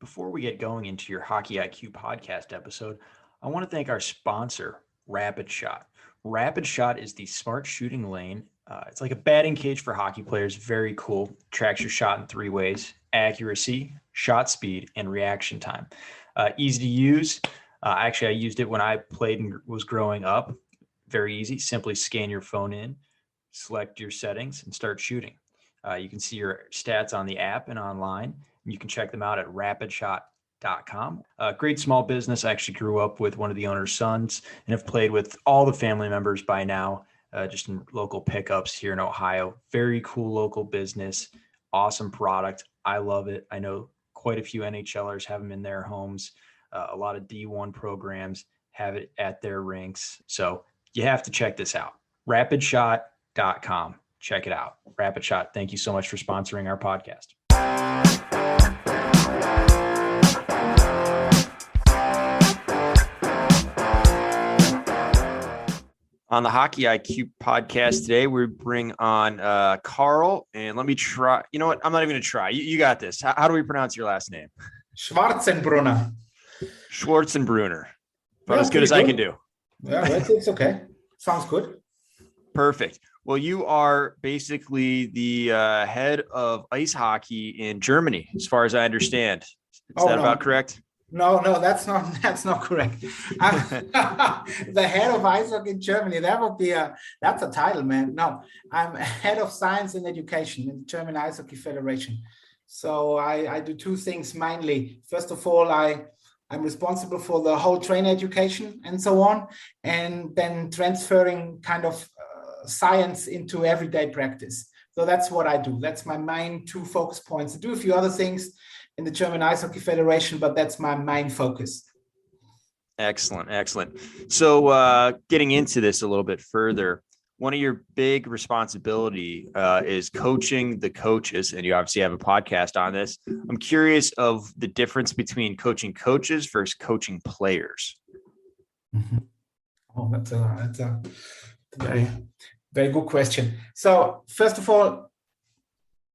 Before we get going into your Hockey IQ podcast episode, I want to thank our sponsor, Rapid Shot. Rapid Shot is the smart shooting lane. It's like a batting cage for hockey players. Very cool. Tracks your shot in 3 ways: accuracy, shot speed, and reaction time. Easy to use. Actually, I used it when I played and was growing up. Very easy. Simply scan your phone in, select your settings, and start shooting. You can see your stats on the app and online. You can check them out at rapidshot.com. Great small business. I actually grew up with one of the owner's sons and have played with all the family members by now, just in local pickups here in Ohio. Very cool local business. Awesome product. I love it. I know quite a few NHLers have them in their homes. A lot of D1 programs have it at their rinks. So you have to check this out. Rapidshot.com. Check it out. Rapid Shot, thank you so much for sponsoring our podcast. On the Hockey IQ podcast today, we bring on Karl, and let me try. You know what? I'm not even going to try. You got this. How do we pronounce your last name? Schwarzenbrunner. Schwarzenbrunner. About as good as I can do. Yeah, it's okay. Sounds good. Perfect. Well, you are basically the head of ice hockey in Germany, as far as I understand. Is that about correct? No, that's not correct. The head of ice hockey in Germany. That's a title, man. No, I'm head of science and education in the German Ice Hockey Federation. So I do 2 things mainly. First of all, I'm responsible for the whole trainer education and so on, and then transferring kind of science into everyday practice. So that's what I do. That's my main 2 focus points. I do a few other things in the German Ice Hockey Federation, but that's my main focus. Excellent. So getting into this a little bit further, one of your big responsibility is coaching the coaches, and you obviously have a podcast on this. I'm curious of the difference between coaching coaches versus coaching players. Mm-hmm. Oh, that's a very, very good question. So first of all,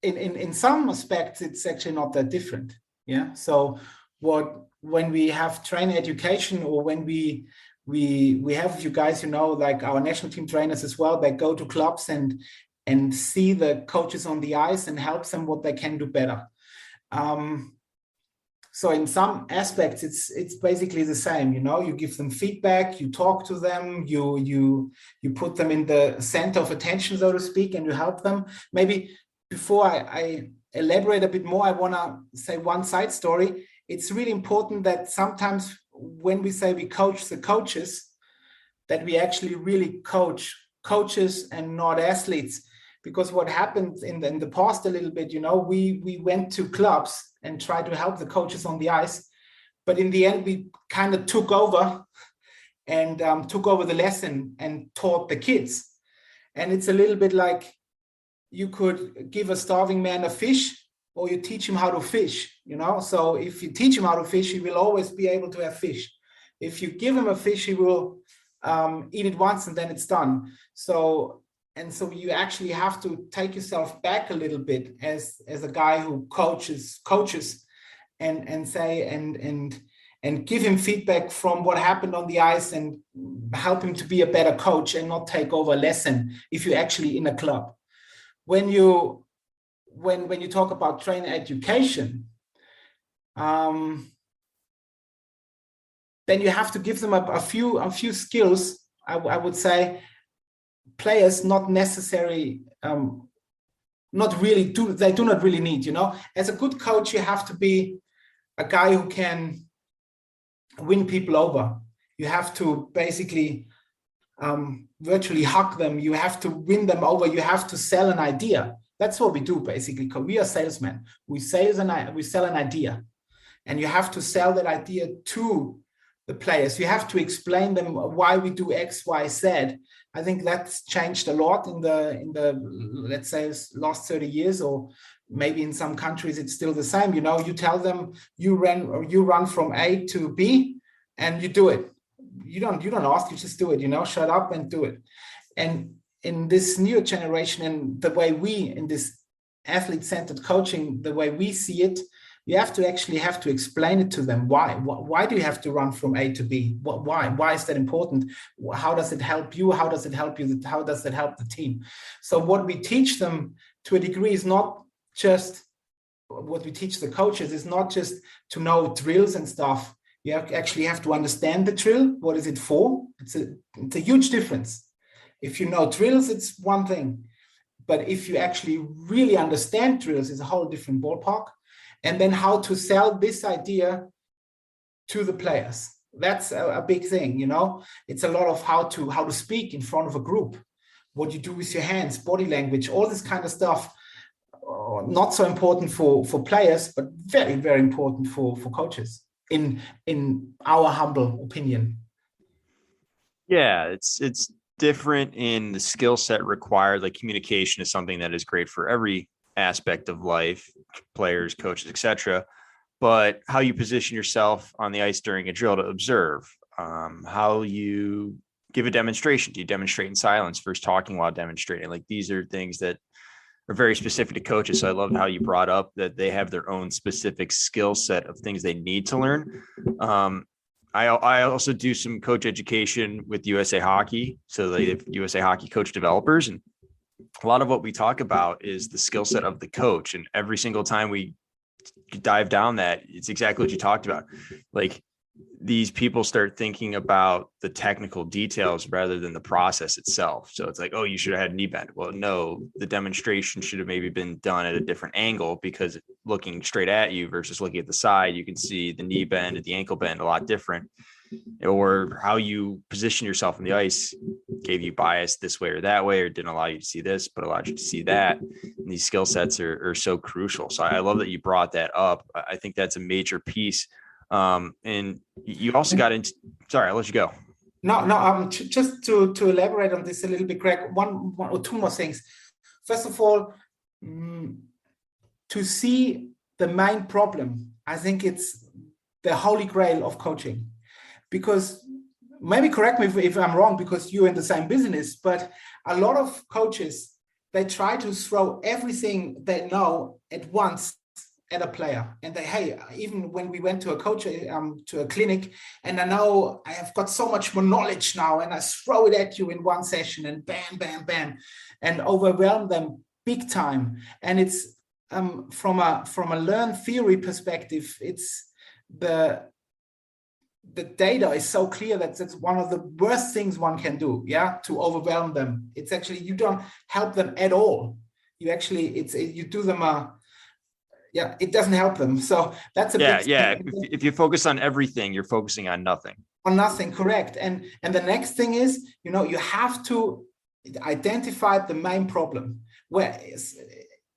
in some aspects, it's actually not that different. Yeah. So when we have trainer education, or when we have you guys, like our national team trainers as well, they go to clubs and see the coaches on the ice and help them what they can do better. So in some aspects, it's basically the same. You give them feedback, you talk to them, you put them in the center of attention, so to speak, and you help them. Maybe before I elaborate a bit more, I want to say one side story. It's really important that sometimes when we say we coach the coaches, that we actually really coach coaches and not athletes. Because what happened in the past a little bit, we went to clubs and tried to help the coaches on the ice. But in the end, we kind of took over the lesson and taught the kids. And it's a little bit like you could give a starving man a fish, or you teach him how to fish, So if you teach him how to fish, he will always be able to have fish. If you give him a fish, he will eat it once and then it's done. So you actually have to take yourself back a little bit as a guy who coaches and say and give him feedback from what happened on the ice and help him to be a better coach and not take over a lesson if you're actually in a club. When you talk about trainer education, then you have to give them a few skills. I would say players not necessarily, do not really need. As a good coach, you have to be a guy who can win people over. You have to basically virtually hug them. You have to win them over. You have to sell an idea. That's what we do basically. We are salesmen. We sell an idea, and you have to sell that idea to the players. You have to explain them why we do X, Y, Z. I think that's changed a lot in the let's say last 30 years, or maybe in some countries it's still the same. You tell them you run from A to B, and you do it. You don't ask, you just do it. Shut up and do it. And in this new generation, and the way we in this athlete-centered coaching, the way we see it, you have to explain it to them. Why do you have to run from A to B? Why is that important? How does it help you? How does it help you? How does it help the team? So what we teach them to a degree is not just what we teach the coaches is not just to know drills and stuff. You actually have to understand the drill. What is it for? It's a huge difference. If you know drills, it's one thing. But if you actually really understand drills, it's a whole different ballpark. And then how to sell this idea to the players. That's a big thing, you know. It's a lot of how to speak in front of a group, what you do with your hands, body language, all this kind of stuff. Not so important for players, but very, very important for coaches, in our humble opinion. Yeah, it's different in the skill set required. Like communication is something that is great for every aspect of life, players, coaches, etc. But how you position yourself on the ice during a drill to observe, how you give a demonstration. Do you demonstrate in silence versus talking while demonstrating? Like these are things that are very specific to coaches. So I love how you brought up that they have their own specific skill set of things they need to learn. I also do some coach education with USA Hockey. So they have USA Hockey coach developers. And a lot of what we talk about is the skill set of the coach. And every single time we dive down that, it's exactly what you talked about. Like these people start thinking about the technical details rather than the process itself. So it's like, oh, you should have had knee bend. Well, no, the demonstration should have maybe been done at a different angle, because looking straight at you versus looking at the side, you can see the knee bend and the ankle bend a lot different. Or how you position yourself on the ice gave you bias this way or that way, or didn't allow you to see this, but allowed you to see that. And these skill sets are so crucial. So I love that you brought that up. I think that's a major piece. And you also got into, sorry, I'll let you go. No, just to elaborate on this a little bit, Greg, one or two more things. First of all, to see the main problem, I think it's the holy grail of coaching. Because maybe correct me if I'm wrong, because you're in the same business, but a lot of coaches, they try to throw everything they know at once at a player. And even when we went to a coach, to a clinic, and I know I have got so much more knowledge now, and I throw it at you in one session and bam, bam, bam, and overwhelm them big time. And it's from a learn theory perspective, it's the data is so clear that that's one of the worst things one can do, to overwhelm them. It's actually, you don't help them at all. You actually, you do them it doesn't help them. So that's a big thing. If you focus on everything, you're focusing on nothing. On nothing, correct. And the next thing is, you have to identify the main problem. Where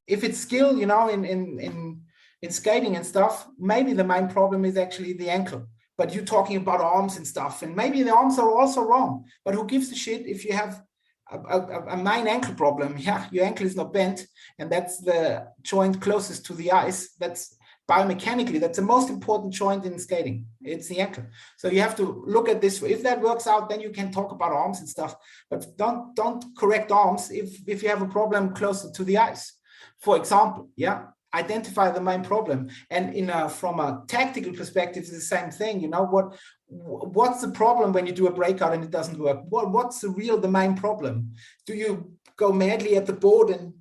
if it's skill, in skating and stuff, maybe the main problem is actually the ankle. But you're talking about arms and stuff, and maybe the arms are also wrong. But who gives a shit if you have a main ankle problem? Your ankle is not bent, and that's the joint closest to the ice. That's biomechanically, that's the most important joint in skating. It's the ankle. So you have to look at this. If that works out, then you can talk about arms and stuff. But don't correct arms if you have a problem closer to the ice. For example, identify the main problem. And from a tactical perspective, it's the same thing. What's the problem when you do a breakout and it doesn't work? What's the main problem? Do you go madly at the board and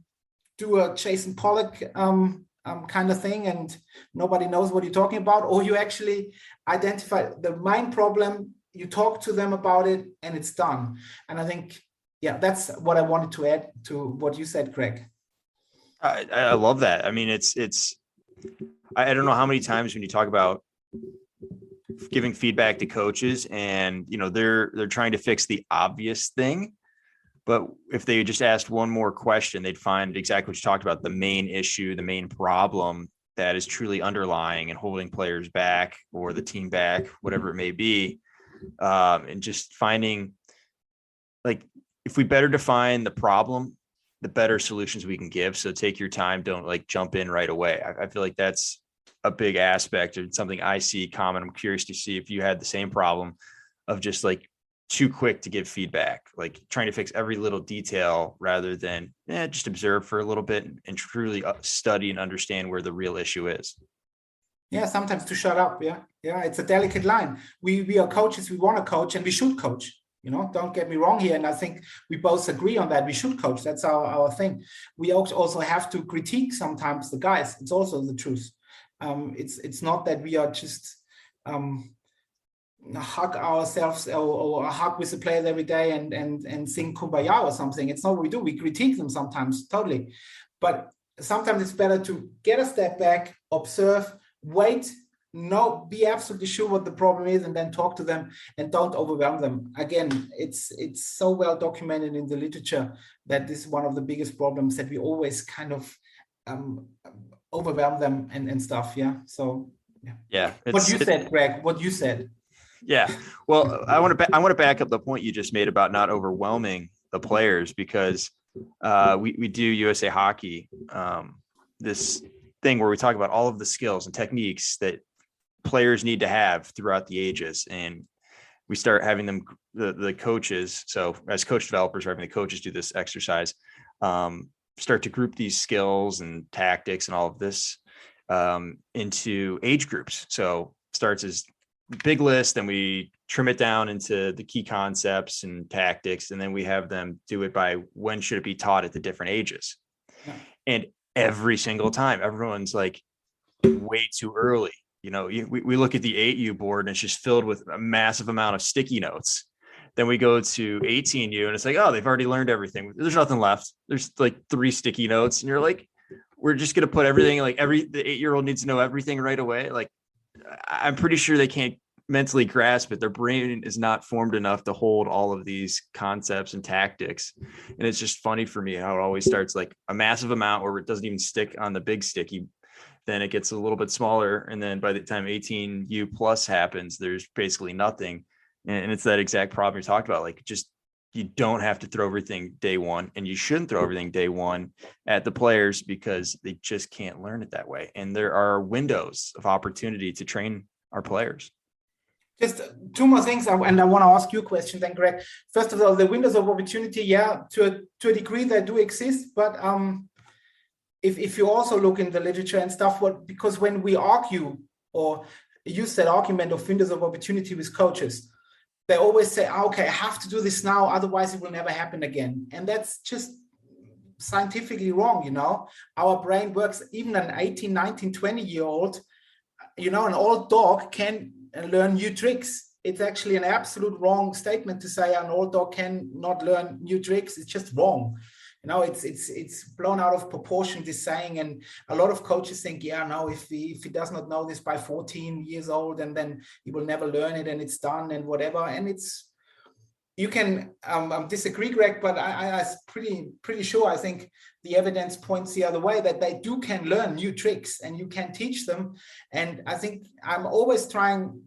do a Jason Pollock kind of thing and nobody knows what you're talking about? Or you actually identify the main problem, you talk to them about it, and it's done. And I think, that's what I wanted to add to what you said, Greg. I love that. I mean, I don't know how many times when you talk about giving feedback to coaches and, they're trying to fix the obvious thing, but if they just asked one more question, they'd find exactly what you talked about, the main issue, the main problem that is truly underlying and holding players back or the team back, whatever it may be. And just finding, like, if we better define the problem, the better solutions we can give. So take your time. Don't jump in right away. I feel like that's a big aspect or something I see common. I'm curious to see if you had the same problem of just too quick to give feedback, trying to fix every little detail rather than just observe for a little bit and truly study and understand where the real issue is. Yeah, sometimes to shut up. Yeah, yeah, it's a delicate line. We are coaches. We want to coach, and we should coach. Don't get me wrong here. And I think we both agree on that. We should coach. That's our thing. We also have to critique sometimes the guys. It's also the truth. It's not that we are just hug ourselves or hug with the players every day and sing kumbaya or something. It's not what we do. We critique them sometimes, totally. But sometimes it's better to get a step back, observe, wait, be absolutely sure what the problem is, and then talk to them, and don't overwhelm them. Again, it's so well documented in the literature that this is one of the biggest problems, that we always kind of overwhelm them and stuff. Yeah. So yeah. What you said, Greg, what you said. Yeah. Well, I want to back up the point you just made about not overwhelming the players, because we do USA Hockey, this thing where we talk about all of the skills and techniques that players need to have throughout the ages. And we start having them, the coaches. So as coach developers, we're having the coaches do this exercise, start to group these skills and tactics and all of this into age groups. So starts as big list, then we trim it down into the key concepts and tactics, and then we have them do it by when should it be taught at the different ages. Yeah. And every single time everyone's like way too early. We look at the 8U board and it's just filled with a massive amount of sticky notes. Then we go to 18U and it's like, oh, they've already learned everything. There's nothing left. There's like 3 sticky notes, and you're like, we're just going to put everything, like the 8-year-old needs to know everything right away. Like, I'm pretty sure they can't mentally grasp it. Their brain is not formed enough to hold all of these concepts and tactics. And it's just funny for me how it always starts like a massive amount where it doesn't even stick on the big sticky. Then it gets a little bit smaller. And then by the time 18U plus happens, there's basically nothing. And it's that exact problem you talked about. Like, just, you don't have to throw everything day one, and you shouldn't throw everything day one at the players, because they just can't learn it that way. And there are windows of opportunity to train our players. Just 2 more things, and I want to ask you a question then, Greg. First of all, the windows of opportunity, yeah, to a degree they do exist, but if you also look in the literature and stuff, because when we argue or use that argument of windows of opportunity with coaches, they always say, okay, I have to do this now, otherwise it will never happen again. And that's just scientifically wrong. Our brain works, even an 18, 19, 20-year-old, an old dog can learn new tricks. It's actually an absolute wrong statement to say an old dog can not learn new tricks. It's just wrong. It's blown out of proportion, this saying. And a lot of coaches think, if he does not know this by 14 years old, and then he will never learn it, and it's done and whatever. And you can disagree, Greg, but I'm pretty sure, I think the evidence points the other way, that they can learn new tricks and you can teach them. And I think I'm always trying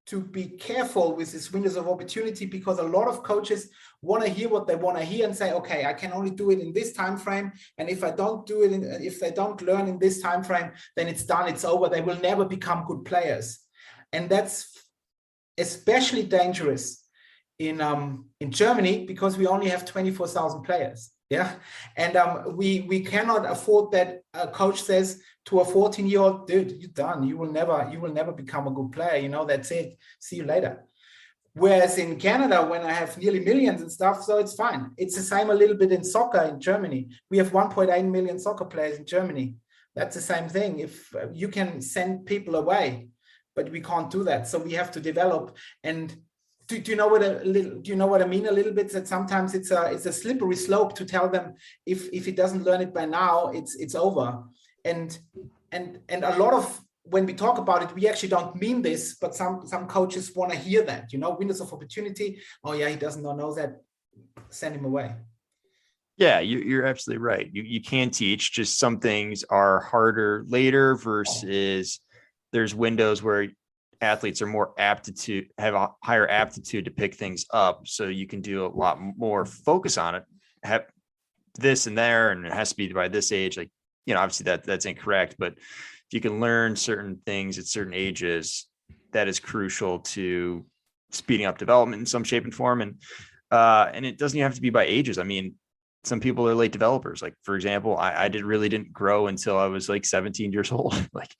to be careful with this windows of opportunity, because a lot of coaches want to hear what they want to hear and say, okay, I can only do it in this time frame, and if I don't do it, if they don't learn in this time frame, then it's done, it's over, they will never become good players. And that's especially dangerous in Germany, because we only have 24,000 players. Yeah, and we cannot afford that a coach says to a 14-year-old, dude, you're done. You will never become a good player. That's it. See you later. Whereas in Canada, when I have nearly millions and stuff, so it's fine. It's the same a little bit in soccer in Germany. We have 1.8 million soccer players in Germany. That's the same thing. If you can send people away, but we can't do that. So we have to develop. And do you know what I mean a little bit? That sometimes it's a slippery slope to tell them if he doesn't learn it by now, it's over. And a lot of, when we talk about it, we actually don't mean this, but some coaches want to hear that, windows of opportunity. Oh yeah, he doesn't know that. Send him away. Yeah, you're absolutely right. You can teach, just some things are harder later versus there's windows where athletes are more have a higher aptitude to pick things up. So you can do a lot more focus on it, have this and there, and it has to be by this age. Like, obviously that's incorrect, but if you can learn certain things at certain ages, that is crucial to speeding up development in some shape and form. And it doesn't even have to be by ages. I mean, some people are late developers. Like, for example, I really didn't grow until I was like 17 years old. Like,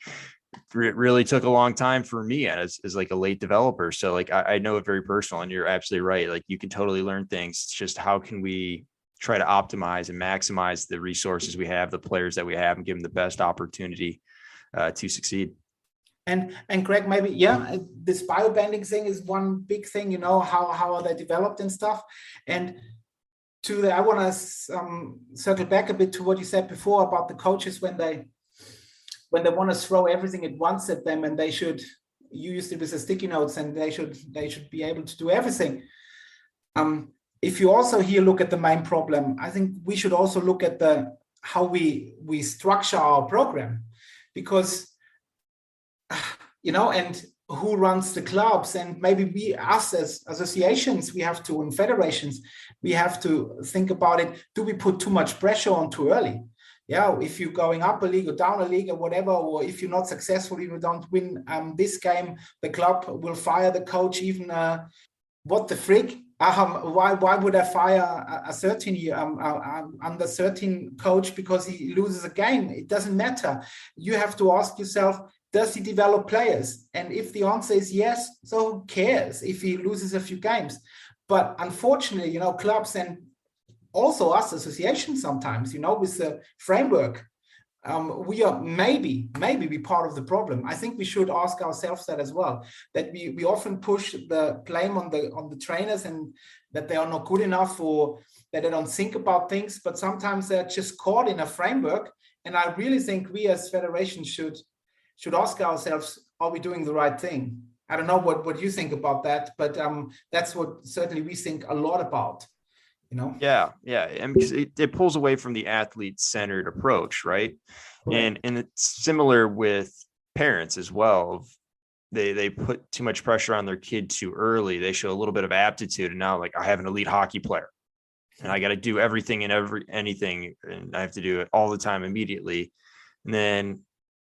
really took a long time for me as like a late developer. So like, I know it very personal, and you're absolutely right. Like you can totally learn things. It's just, how can we try to optimize and maximize the resources we have, the players that we have, and give them the best opportunity to succeed. And Greg, maybe, this biobanding thing is one big thing, how are they developed and stuff. And I want to circle back a bit to what you said before about the coaches when they want to throw everything at once at them, and you used it with the sticky notes, and they should be able to do everything. If you also here look at the main problem, I think we should also look at how we structure our program, because and who runs the clubs, and maybe us as associations, and federations, we have to think about it. Do we put too much pressure on too early? Yeah, if you're going up a league or down a league or whatever, or if you're not successful, if you don't win this game, the club will fire the coach. Even what the frick? Why would I fire a 13 under 13 coach because he loses a game? It doesn't matter. You have to ask yourself, does he develop players? And if the answer is yes, so who cares if he loses a few games? But unfortunately, clubs and also us associations sometimes, with the framework, we are maybe be part of the problem. I think we should ask ourselves that as well, that we often push the blame on the trainers, and that they are not good enough, or that they don't think about things, but sometimes they're just caught in a framework. And I really think we as federations should ask ourselves, are we doing the right thing? I don't know what you think about that, but that's what certainly we think a lot about. Yeah, and because it pulls away from the athlete-centered approach, right? Correct. And it's similar with parents as well. They put too much pressure on their kid too early. They show a little bit of aptitude, and now, like, I have an elite hockey player, and I got to do everything and anything, and I have to do it all the time immediately. And then,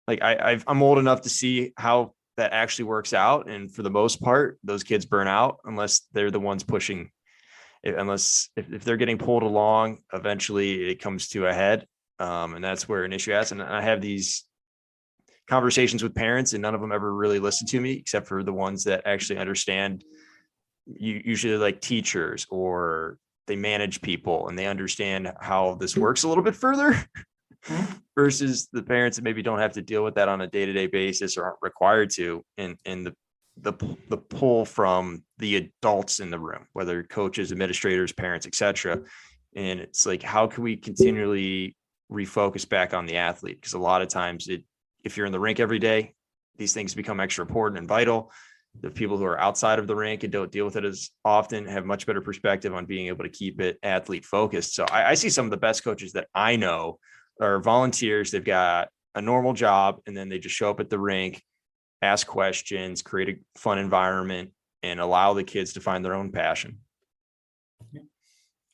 like, I'm old enough to see how that actually works out, and for the most part, those kids burn out unless they're the ones pushing. If they're getting pulled along, eventually it comes to a head. And that's where an issue is. And I have these conversations with parents, and none of them ever really listen to me, except for the ones that actually understand, usually like teachers, or they manage people and they understand how this works a little bit further versus the parents that maybe don't have to deal with that on a day-to-day basis, or aren't required to. And the pull from the adults in the room, whether coaches, administrators, parents, etc. And it's like, how can we continually refocus back on the athlete? Because a lot of times, if you're in the rink every day, these things become extra important and vital. The people who are outside of the rink and don't deal with it as often have much better perspective on being able to keep it athlete focused. So I see some of the best coaches that I know are volunteers. They've got a normal job, and then they just show up at the rink, ask questions, create a fun environment, and allow the kids to find their own passion. Yeah.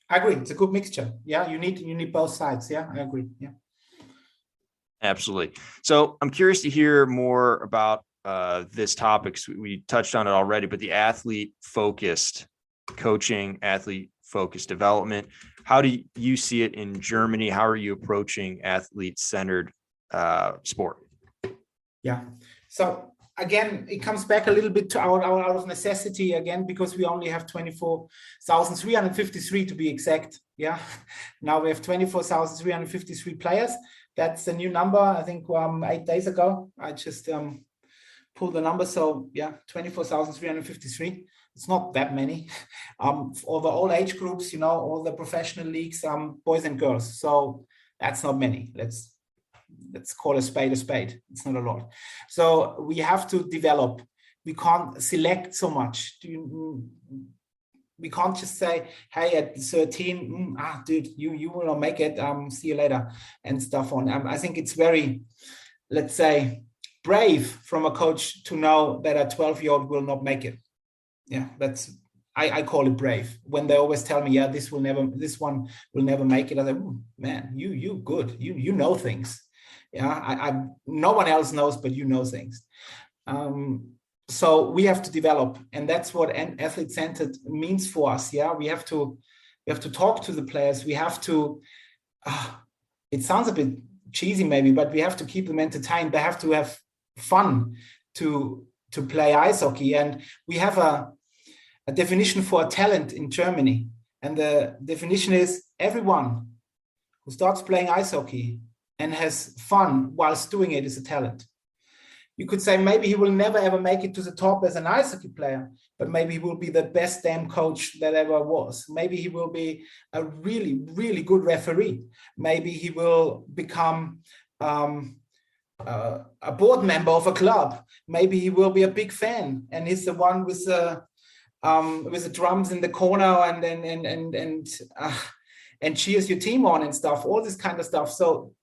I agree. It's a good mixture. Yeah, you need both sides. Yeah, I agree. Yeah, absolutely. So I'm curious to hear more about this topic. We touched on it already, but the athlete-focused coaching, athlete-focused development. How do you see it in Germany? How are you approaching athlete-centered sport? Yeah. So again, it comes back a little bit to out of necessity again, because we only have 24,353 to be exact. Yeah. Now we have 24,353 players. That's the new number. I think 8 days ago, I just pulled the number. So yeah, 24,353. It's not that many. Over all age groups, all the professional leagues, boys and girls. So that's not many. Let's call a spade a spade. It's not a lot. So we have to develop. We can't select so much. We can't just say, hey, at 13, dude, you will not make it. See you later and stuff on. I think it's very, let's say, brave from a coach to know that a 12-year-old will not make it. Yeah, I call it brave. When they always tell me, yeah, this one will never make it. I say, man, you good. You know things. Yeah, no one else knows, but you know things. So we have to develop, and that's what athlete-centered means for us. Yeah, we have to talk to the players. We have to. It sounds a bit cheesy, maybe, but we have to keep them entertained. They have to have fun to play ice hockey. And we have a definition for a talent in Germany. And the definition is everyone who starts playing ice hockey and has fun whilst doing it is a talent. You could say maybe he will never ever make it to the top as an ice hockey player, but maybe he will be the best damn coach that ever was. Maybe he will be a really, really good referee. Maybe he will become a board member of a club. Maybe he will be a big fan and he's the one with the drums in the corner and cheers your team on and stuff, all this kind of stuff. So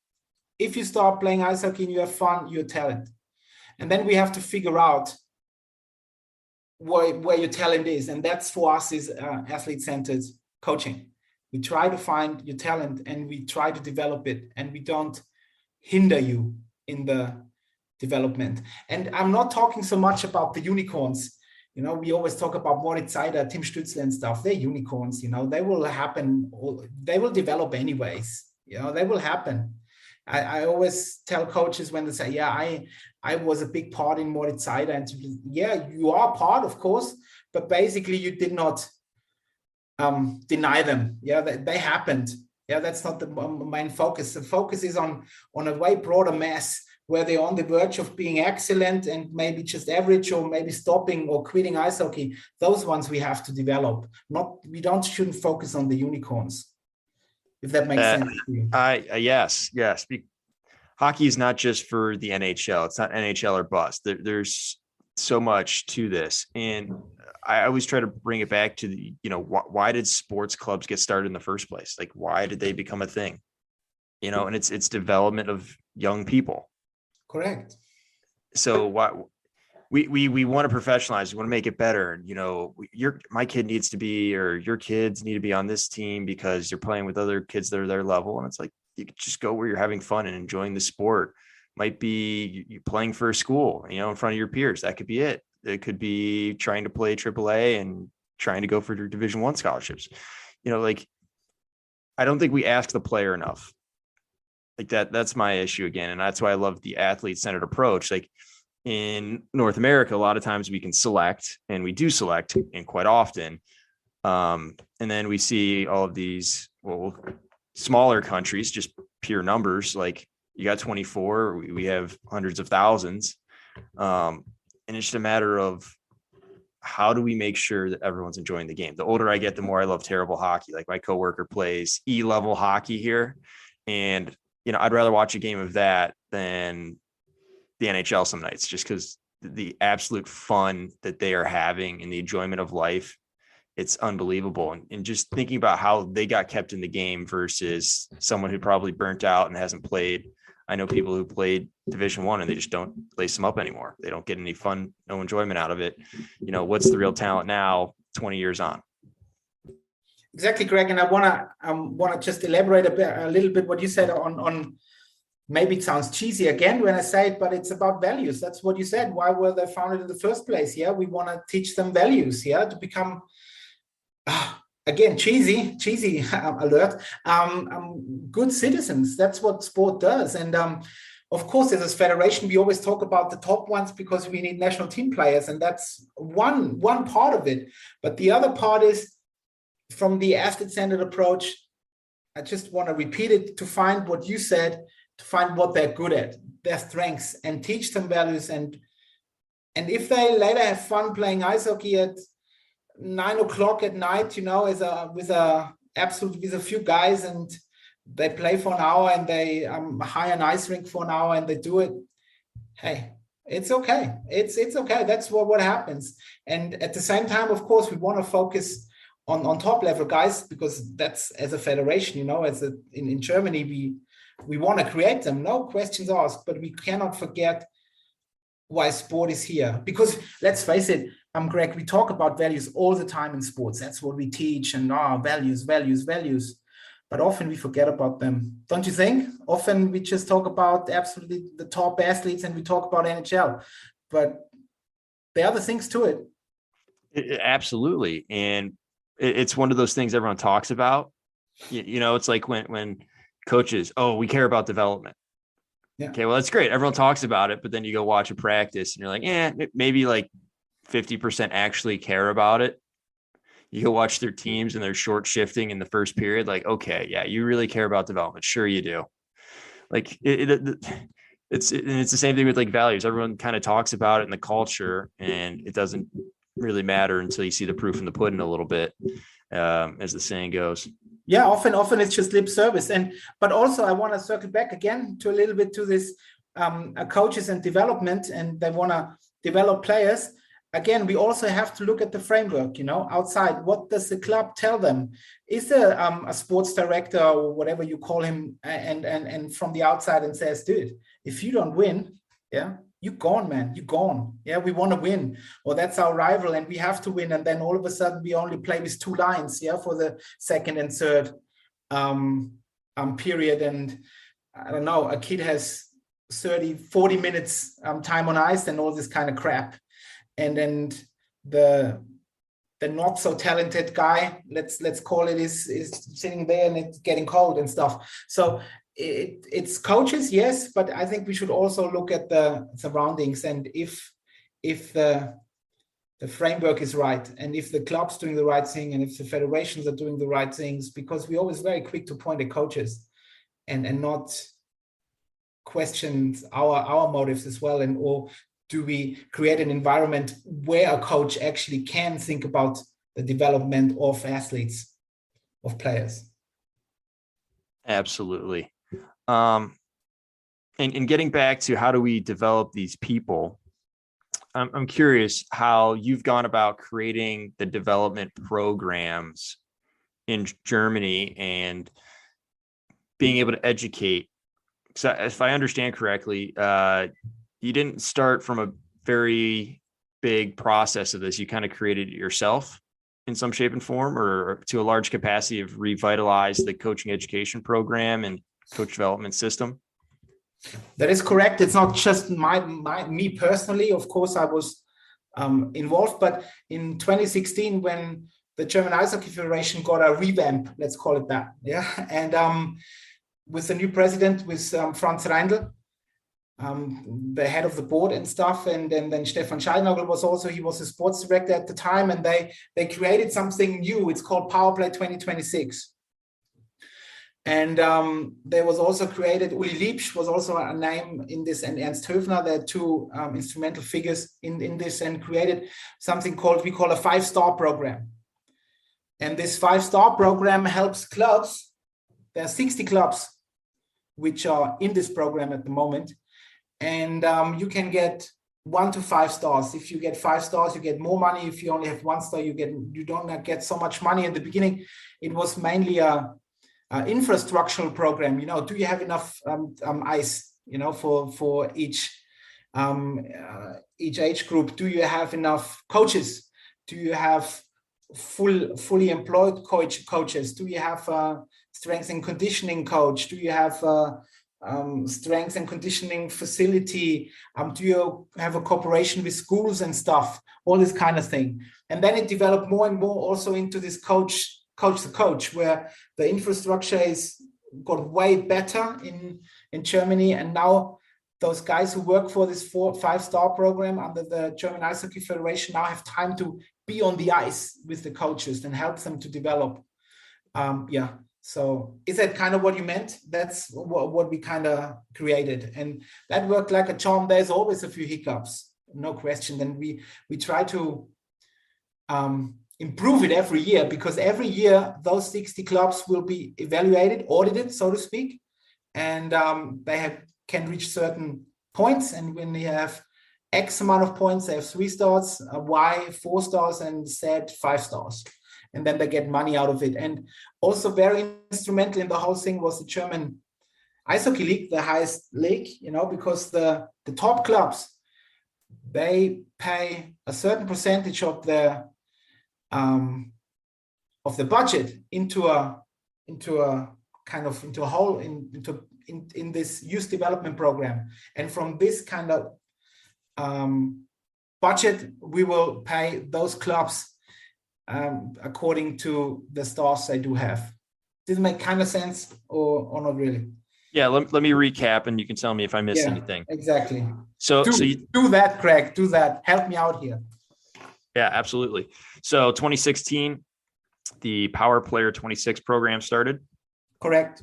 if you start playing ice hockey and you have fun, you're a talent. And then we have to figure out where your talent is. And that's for us is athlete-centered coaching. We try to find your talent and we try to develop it, and we don't hinder you in the development. And I'm not talking so much about the unicorns. You know, we always talk about Moritz Seider, Tim Stützle and stuff. They're unicorns, you know, they will happen. They will develop anyways. You know, they will happen. I always tell coaches when they say, yeah, I was a big part in Moritz Seider. And yeah, you are part, of course, but basically you did not deny them. Yeah, they happened. Yeah, that's not the main focus. The focus is on a way broader mass where they're on the verge of being excellent and maybe just average or maybe stopping or quitting ice hockey. Those ones we have to develop. Shouldn't focus on the unicorns. If that makes sense to you. Yes. Hockey is not just for the NHL. It's not NHL or bust. There's so much to this. And I always try to bring it back to the, you know, why did sports clubs get started in the first place? Like, why did they become a thing? You know, and it's development of young people. Correct. So we want to professionalize, we want to make it better. You know, my kid needs to be, or your kids need to be on this team because you're playing with other kids that are their level. And it's like, you could just go where you're having fun and enjoying the sport. Might be you playing for a school, you know, in front of your peers. That could be it. It could be trying to play AAA and trying to go for your Division I scholarships. You know, like, I don't think we ask the player enough. Like that's my issue again. And that's why I love the athlete-centered approach. Like, in North America, a lot of times we can select, and we do select, and quite often. And then we see all of these, smaller countries, just pure numbers. Like, you got 24, we have hundreds of thousands. And it's just a matter of how do we make sure that everyone's enjoying the game? The older I get, the more I love terrible hockey. Like, my coworker plays E-level hockey here. And, you know, I'd rather watch a game of that than the NHL some nights, just because the absolute fun that they are having and the enjoyment of life, it's unbelievable. And just thinking about how they got kept in the game versus someone who probably burnt out and hasn't played. I know people who played Division I and they just don't lace them up anymore. They don't get any fun, no enjoyment out of it. You know, what's the real talent now, 20 years on? Exactly, Greg. And I want to just elaborate a little bit what you said on maybe it sounds cheesy again when I say it, but it's about values. That's what you said. Why were they founded in the first place? Yeah, we want to teach them values. Yeah, to become, again, cheesy alert. Good citizens. That's what sport does. And of course, as a federation, we always talk about the top ones because we need national team players, and that's one part of it. But the other part is from the athlete-centered approach. I just want to repeat it to find what you said. To find what they're good at, their strengths, and teach them values. And if they later have fun playing ice hockey at 9 o'clock at night, you know, with a few guys, and they play for an hour and they hire an ice rink for an hour and they do it. Hey, it's okay. It's okay. That's what happens. And at the same time, of course, we want to focus on top level guys, because that's, as a federation, you know, in Germany, we want to create them, no questions asked, but we cannot forget why sport is here. Because let's face it, Greg, we talk about values all the time in sports. That's what we teach, and values. But often we forget about them. Don't you think? Often we just talk about absolutely the top athletes and we talk about NHL, but there are other things to it. Absolutely. And it's one of those things everyone talks about. You know, it's like when coaches, we care about development. Okay, well, that's great. Everyone talks about it, but then you go watch a practice and you're like, maybe like 50% actually care about it. You go watch their teams and they're short shifting in the first period. Like, okay, yeah, you really care about development. Sure, you do. Like it's the same thing with like values. Everyone kind of talks about it in the culture, and it doesn't really matter until you see the proof in the pudding a little bit, as the saying goes. Yeah, often it's just lip service. But also I want to circle back again to a little bit to this coaches and development, and they want to develop players. Again, we also have to look at the framework, outside. What does the club tell them? Is there a sports director or whatever you call him, and from the outside and says, dude, if you don't win, you're gone, man. You're gone. Yeah, we want to win, or that's our rival, and we have to win. And then all of a sudden, we only play with 2 lines, for the second and third period. And I don't know, a kid has 30, 40 minutes time on ice and all this kind of crap. And then the not so talented guy, let's call it, is sitting there and it's getting cold and stuff. So it's coaches, yes, but I think we should also look at the surroundings, and if the framework is right, and if the club's doing the right thing, and if the federations are doing the right things, because we're always very quick to point at coaches and not question our motives as well, and or do we create an environment where a coach actually can think about the development of athletes, of players? Absolutely. And getting back to how do we develop these people, I'm curious how you've gone about creating the development programs in Germany and being able to educate. So if I understand correctly, you didn't start from a very big process of this. You kind of created it yourself in some shape and form, or to a large capacity of revitalized the coaching education program and coach development system. That is correct. It's not just me personally. Of course, I was involved, but in 2016, when the German Ice Hockey Federation got a revamp, let's call it that, and with the new president, with Franz Reindl, the head of the board and stuff, and then Stefan Scheidnagel he was the sports director at the time, and they created something new. It's called Powerplay 2026. And there was also created, Uli Liebsch was also a name in this, and Ernst Höfner, they're 2 instrumental figures in this, and created something we call a 5-star program. And this 5-star program helps clubs. There are 60 clubs which are in this program at the moment. And you can get 1 to 5 stars. If you get 5 stars, you get more money. If you only have 1 star, you don't get so much money. In the beginning, it was mainly a infrastructural program. Do you have enough ice, for each age group? Do you have enough coaches? Do you have fully employed coaches? Do you have a strength and conditioning coach? Do you have strength and conditioning facility? Do you have a cooperation with schools and stuff? All this kind of thing. And then it developed more and more also into this coach to coach, where the infrastructure got way better in Germany. And now those guys who work for this 5-star program under the German Ice Hockey Federation now have time to be on the ice with the coaches and help them to develop. So is that kind of what you meant? That's what we kind of created, and that worked like a charm. There's always a few hiccups, no question. Then we try to improve it every year, because every year those 60 clubs will be evaluated, audited, so to speak, and they can reach certain points. And when they have X amount of points, they have 3 stars, Y 4 stars, and Z 5 stars. And then they get money out of it. And also very instrumental in the whole thing was the German Ice Hockey League, the highest league, because the top clubs, they pay a certain percentage of the budget into a this youth development program. And from this kind of budget, we will pay those clubs according to the stars they do have. Does it make kind of sense or not really? Yeah, let me recap, and you can tell me if I missed anything. Exactly. So you do that, Craig. Do that. Help me out here. Yeah, absolutely. So 2016, the Power Player 26 program started. Correct.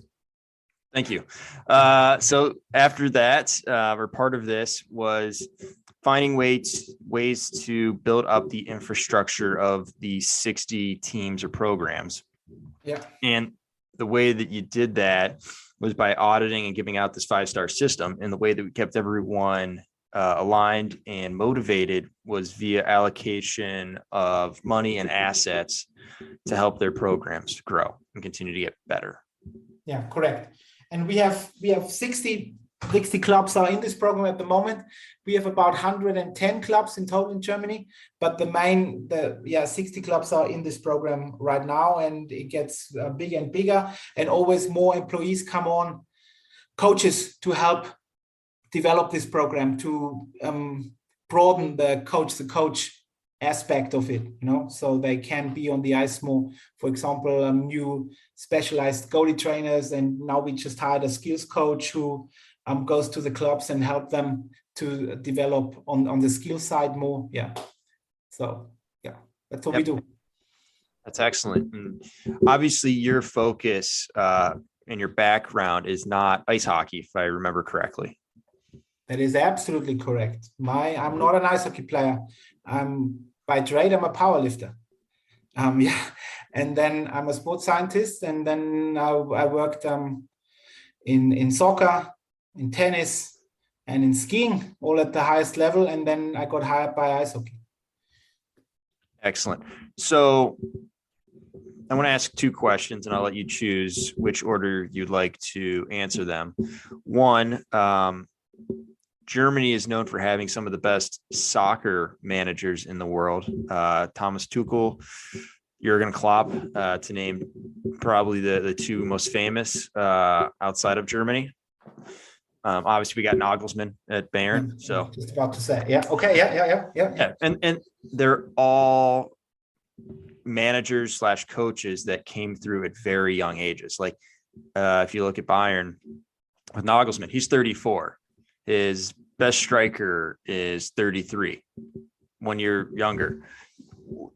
Thank you. So after that, or part of this was finding ways to build up the infrastructure of the 60 teams or programs. Yeah. And the way that you did that was by auditing and giving out this 5-star system. And the way that we kept everyone aligned and motivated was via allocation of money and assets to help their programs grow and continue to get better. Yeah, correct. And we have 60 clubs are in this program at the moment. We have about 110 clubs in total in Germany, but the 60 clubs are in this program right now, and it gets bigger and bigger, and always more employees come on, coaches to help develop this program, to broaden the coach aspect of it, so they can be on the ice more. For example, new specialized goalie trainers, and now we just hired a skills coach who goes to the clubs and help them to develop on the skill side more. Yeah. So yeah, that's what we do. That's excellent. And obviously your focus and your background is not ice hockey, if I remember correctly. That is absolutely correct. I'm not an ice hockey player. By trade, I'm a power lifter. And then I'm a sports scientist, and then I worked in soccer, in tennis, and in skiing, all at the highest level. And then I got hired by ice hockey. Excellent. So I want to ask 2 questions, and I'll let you choose which order you'd like to answer them. One, Germany is known for having some of the best soccer managers in the world. Thomas Tuchel, Jurgen Klopp, to name probably the 2 most famous outside of Germany. Obviously, we got Nagelsmann at Bayern. So just about to say, yeah, okay, yeah. And they're all managers / coaches that came through at very young ages. Like if you look at Bayern with Nagelsmann, he's 34. His best striker is 33, 1 year younger.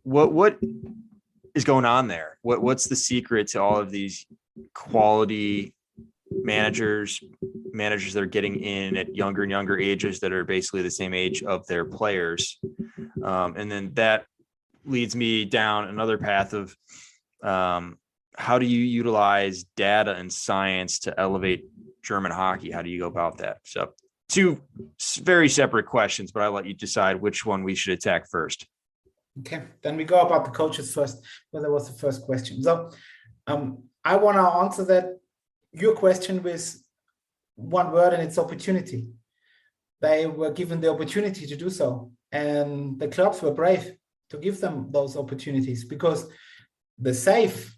What is going on there? What's the secret to all of these quality managers that are getting in at younger and younger ages that are basically the same age of their players? And then that leads me down another path of how do you utilize data and science to elevate German hockey? How do you go about that? So 2 very separate questions, but I'll let you decide which one we should attack first. Okay, then we go about the coaches first. Well, that was the first question. So I want to answer your question with one word, and it's opportunity. They were given the opportunity to do so, and the clubs were brave to give them those opportunities, because the safe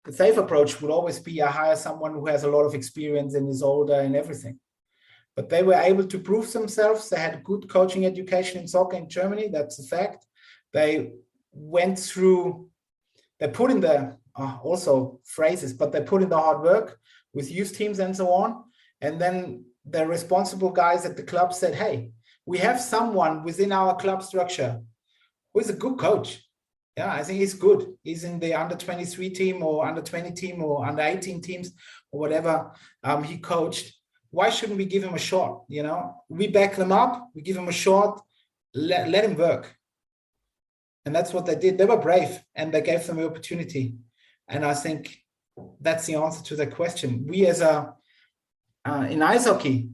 approach would always be I hire someone who has a lot of experience and is older and everything. But they were able to prove themselves. They had good coaching education in soccer in Germany. That's a fact. They went through, they put in the, also phrases, but they put in the hard work with youth teams and so on. And then the responsible guys at the club said, hey, we have someone within our club structure who is a good coach. Yeah, I think he's good. He's in the under 23 team or under 20 team or under 18 teams or whatever he coached. Why shouldn't we give him a shot? We back them up, we give him a shot, let him work. And that's what they did. They were brave, and they gave them the opportunity. And I think that's the answer to the question. We in ice hockey,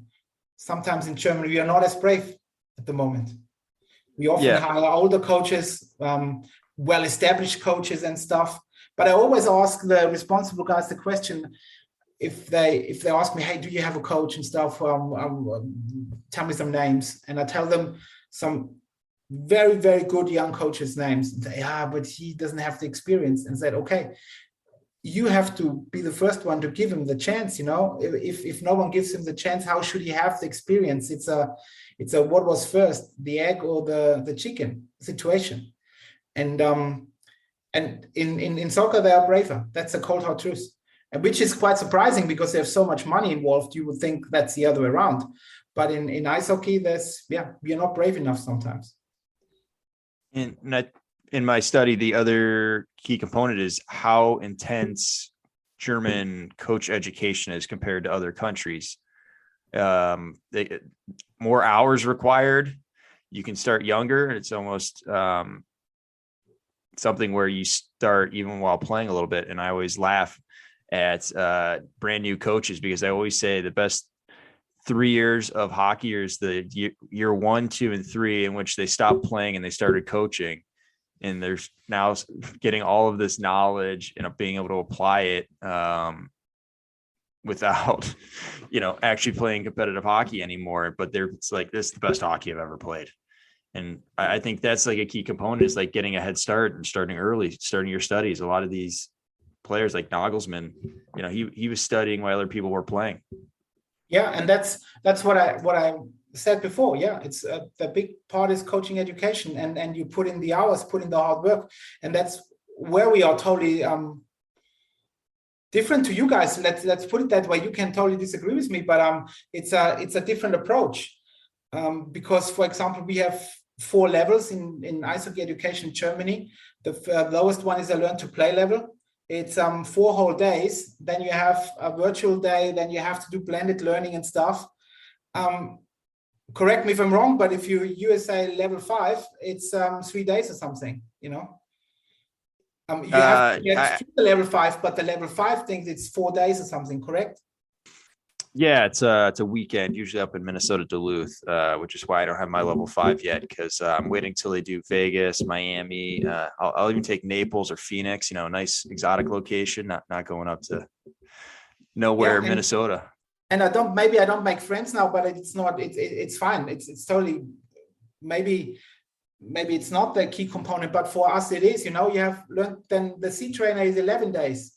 sometimes in Germany, we are not as brave at the moment. We often hire older coaches, well-established coaches and stuff. But I always ask the responsible guys the question, if they ask me, hey, do you have a coach and stuff? Tell me some names. And I tell them some very, very good young coaches' names. And say, but he doesn't have the experience. And said, okay, you have to be the first one to give him the chance. If no one gives him the chance, how should he have the experience? It's a what was first, the egg or the chicken situation. And in soccer, they are braver. That's a cold hard truth. and which is quite surprising because there's so much money involved. You would think that's the other way around. But in ice hockey, we're not brave enough sometimes. In my study, the other key component is how intense German coach education is compared to other countries. More hours required. You can start younger. It's almost something where you start even while playing a little bit. And I always laugh at brand new coaches because I always say the best 3 years of hockey is the year 1, 2, and 3 in which they stopped playing and they started coaching. And there's now getting all of this knowledge and being able to apply it without, actually playing competitive hockey anymore. But it's like, this is the best hockey I've ever played. And I think that's like a key component is like getting a head start and starting early, starting your studies. A lot of these players like Nagelsmann, he was studying while other people were playing. Yeah. And that's what I said before. Yeah. It's the big part is coaching education, and you put in the hours, put in the hard work. And that's where we are totally different to you guys. Let's put it that way. You can totally disagree with me, but it's a different approach. Because, for example, we have 4 levels in ice hockey education in Germany. The lowest one is a learn to play level. It's 4 whole days. Then you have a virtual day. Then you have to do blended learning and stuff. Correct me if I'm wrong, but if you USA level 5, it's 3 days or something. You have to get to the level 5, but the level 5 thinks it's 4 days or something. Correct? Yeah, it's a weekend, usually up in Minnesota, Duluth, which is why I don't have my level 5 yet, because I'm waiting till they do Vegas, Miami. I'll even take Naples or Phoenix, nice exotic location, not going up to nowhere, Minnesota. And I don't make friends now, but it's fine. It's totally, maybe it's not the key component, but for us it is. You have learned. Then the C trainer is 11 days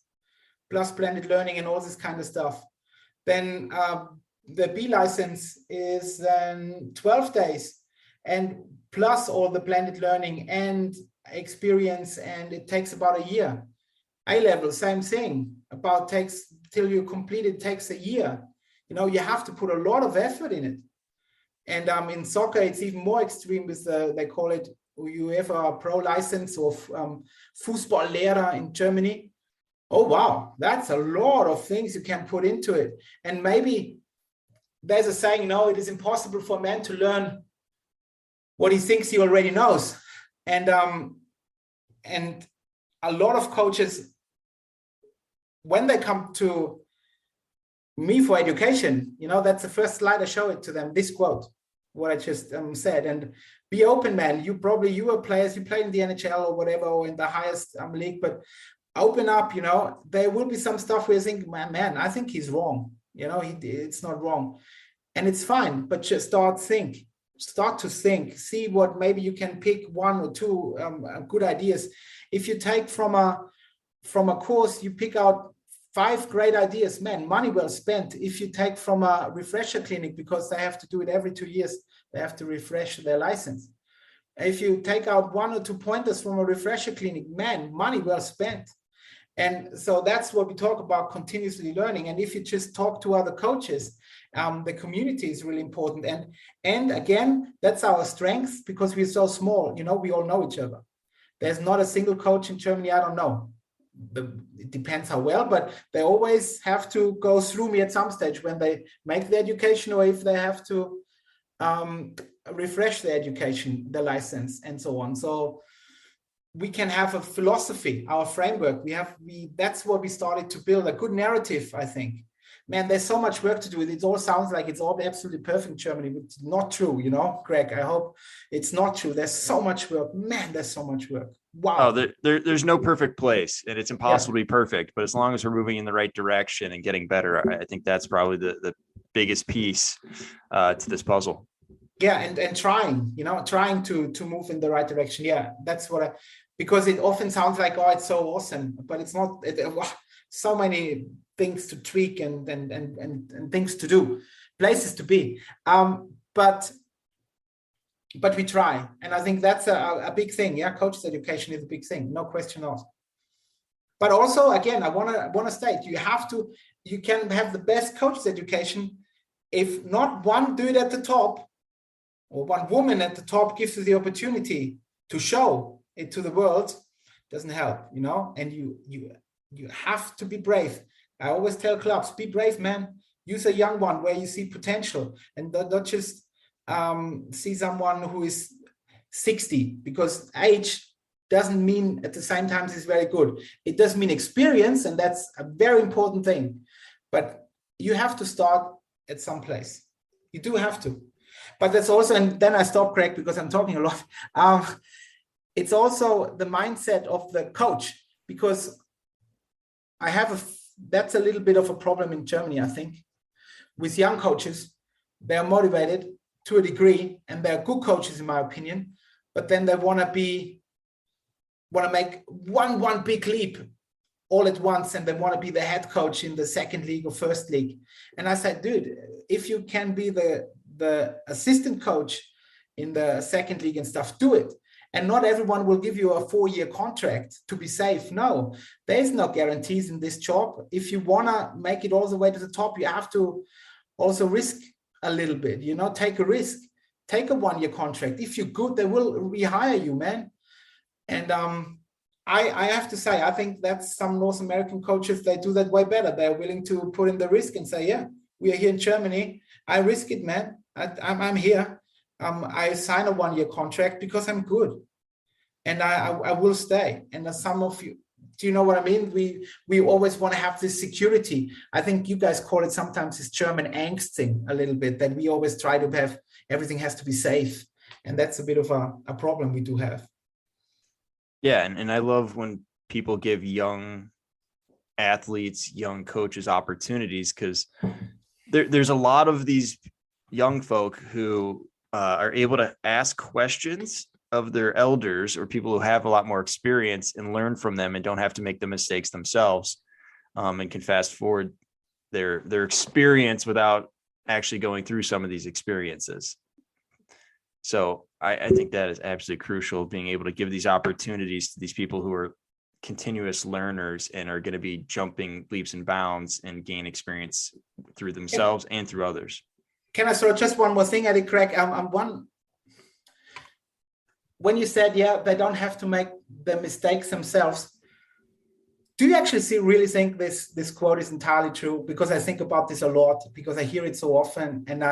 plus blended learning and all this kind of stuff. Then the B license is then 12 days and plus all the blended learning and experience, and it takes about a year. A level, same thing, takes till you complete it, takes a year. You have to put a lot of effort in it. And in soccer, it's even more extreme with they call it UEFA Pro license or Fußballlehrer in Germany. Oh, wow, that's a lot of things you can put into it. And maybe there's a saying, it is impossible for a man to learn what he thinks he already knows. And a lot of coaches, when they come to me for education, that's the first slide I show it to them, this quote, what I just said. And be open, man. You were players, you played in the NHL or whatever, or in the highest league, but open up. There will be some stuff where you think, man, I think he's wrong. It's not wrong, and it's fine. But just start to think, see what maybe you can pick 1 or 2 good ideas. If you take from a course, you pick out 5 great ideas, man, money well spent. If you take from a refresher clinic, because they have to do it every 2 years, they have to refresh their license. If you take out 1 or 2 pointers from a refresher clinic, man, money well spent. And so that's what we talk about, continuously learning. And if you just talk to other coaches, the community is really important. And again, that's our strength because we're so small. We all know each other. There's not a single coach in Germany I don't know. It depends how well, but they always have to go through me at some stage when they make the education, or if they have to refresh the education, the license, and so on. So we can have a philosophy, our framework. That's what we started to build, a good narrative, I think. Man, there's so much work to do. It all sounds like it's all absolutely perfect in Germany, but it's not true, Greg. I hope it's not true. There's so much work. Man, there's so much work. Wow. Oh, there's no perfect place, and it's impossible to be perfect. But as long as we're moving in the right direction and getting better, I think that's probably the biggest piece to this puzzle. Yeah, and trying to move in the right direction. Yeah, that's what because it often sounds like, oh, it's so awesome, but it's not. So many things to tweak and things to do, places to be. But we try, and I think that's a big thing. Yeah, coaches education is a big thing, no question asked. But also, again, I want to state, you can have the best coach's education. If not one dude at the top or one woman at the top gives you the opportunity to show it to the world, doesn't help, and you have to be brave. I always tell clubs, be brave, man. Use a young one where you see potential, and not just see someone who is 60, because age doesn't mean at the same time is very good. It does mean experience, and that's a very important thing. But you have to start at some place. You do have to. But that's also, and then I stop, Craig, because I'm talking a lot. It's also the mindset of the coach, because that's a little bit of a problem in Germany, I think. With young coaches, they're motivated to a degree, and they're good coaches, in my opinion, but then they want to make one big leap all at once, and they want to be the head coach in the second league or first league. And I said, dude, if you can be the assistant coach in the second league and stuff, do it. And not everyone will give you a 4-year contract to be safe. No, there's no guarantees in this job. If you want to make it all the way to the top, you have to also risk a little bit, take a risk, take a 1-year contract. If you're good, they will rehire you, man. And I have to say, I think that's some North American coaches, they do that way better. They're willing to put in the risk and say, yeah, we are here in Germany. I risk it, man. I'm here. I sign a 1-year contract because I'm good, and I will stay. And some of you, do you know what I mean? We always want to have this security. I think you guys call it sometimes this German angsting a little bit, that we always try to have, everything has to be safe. And that's a bit of a problem we do have. Yeah. And I love when people give young athletes, young coaches opportunities, because there's a lot of these young folk who are able to ask questions of their elders or people who have a lot more experience and learn from them, and don't have to make the mistakes themselves, and can fast forward their experience without actually going through some of these experiences. So I think that is absolutely crucial, being able to give these opportunities to these people who are continuous learners and are going to be jumping leaps and bounds and gain experience through themselves and through others. Can I throw just one more thing at it, Craig? When you said, they don't have to make the mistakes themselves, do you actually really think this quote is entirely true? Because I think about this a lot, because I hear it so often. And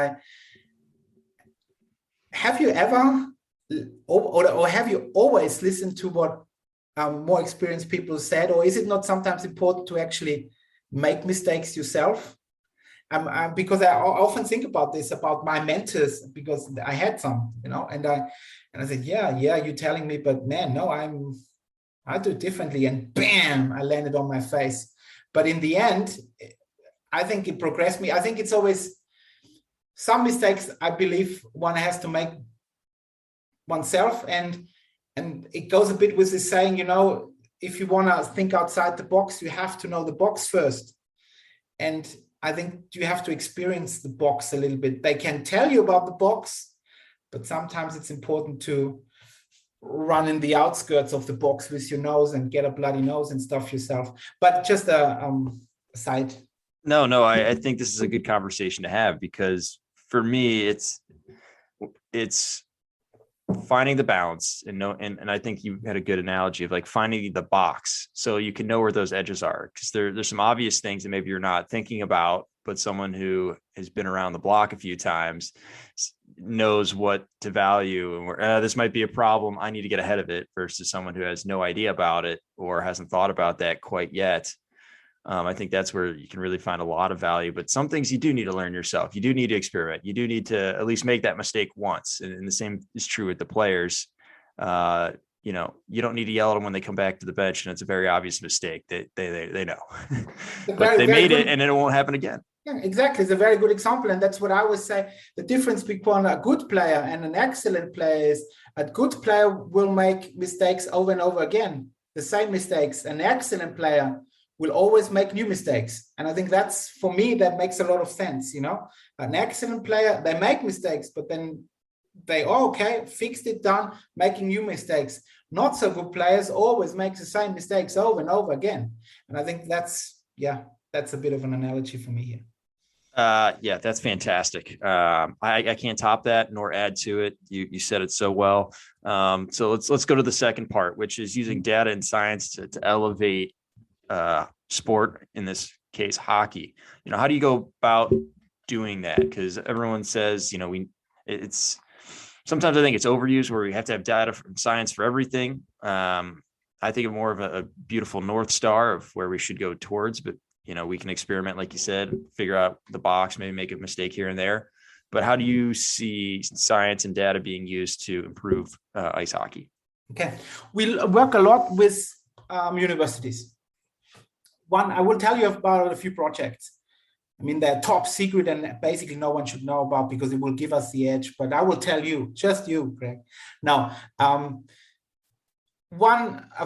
have you ever, or have you always listened to what more experienced people said? Or is it not sometimes important to actually make mistakes yourself? Because I often think about this, about my mentors, because I had some, and I said, yeah, you're telling me, but man, no, I do it differently, and bam, I landed on my face. But in the end, I think it progressed me. I think it's always some mistakes, I believe one has to make oneself, and it goes a bit with this saying, if you want to think outside the box, you have to know the box first. And I think you have to experience the box a little bit. They can tell you about the box, but sometimes it's important to run in the outskirts of the box with your nose and get a bloody nose and stuff yourself. But just a side. No, I think this is a good conversation to have, because for me, it's finding the balance, and I think you had a good analogy of like finding the box, so you can know where those edges are, because there's some obvious things that maybe you're not thinking about, but someone who has been around the block a few times knows what to value, and where this might be a problem, I need to get ahead of it, versus someone who has no idea about it or hasn't thought about that quite yet. I think that's where you can really find a lot of value. But some things you do need to learn yourself. You do need to experiment. You do need to at least make that mistake once. And the same is true with the players. You don't need to yell at them when they come back to the bench and it's a very obvious mistake. They know, but they made it, and it won't happen again. Yeah, exactly. It's a very good example. And that's what I always say. The difference between a good player and an excellent player is a good player will make mistakes over and over again, the same mistakes. An excellent player will always make new mistakes. And I think that's, for me, that makes a lot of sense. An excellent player, they make mistakes, but then they, okay, fixed it, done, making new mistakes. Not so good players always make the same mistakes over and over again. And I think that's a bit of an analogy for me here. Yeah, that's fantastic. I can't top that nor add to it. You said it so well. So let's go to the second part, which is using data and science to elevate sport, in this case hockey. How do you go about doing that? Because everyone says, it's sometimes I think it's overused, where we have to have data from science for everything. I think of more of a beautiful North Star of where we should go towards, but we can experiment, like you said, figure out the box, maybe make a mistake here and there. But how do you see science and data being used to improve ice hockey? Okay, we work a lot with universities. One, I will tell you about a few projects. I mean, they're top secret and basically no one should know about, because it will give us the edge. But I will tell you, just you, Greg. Now, a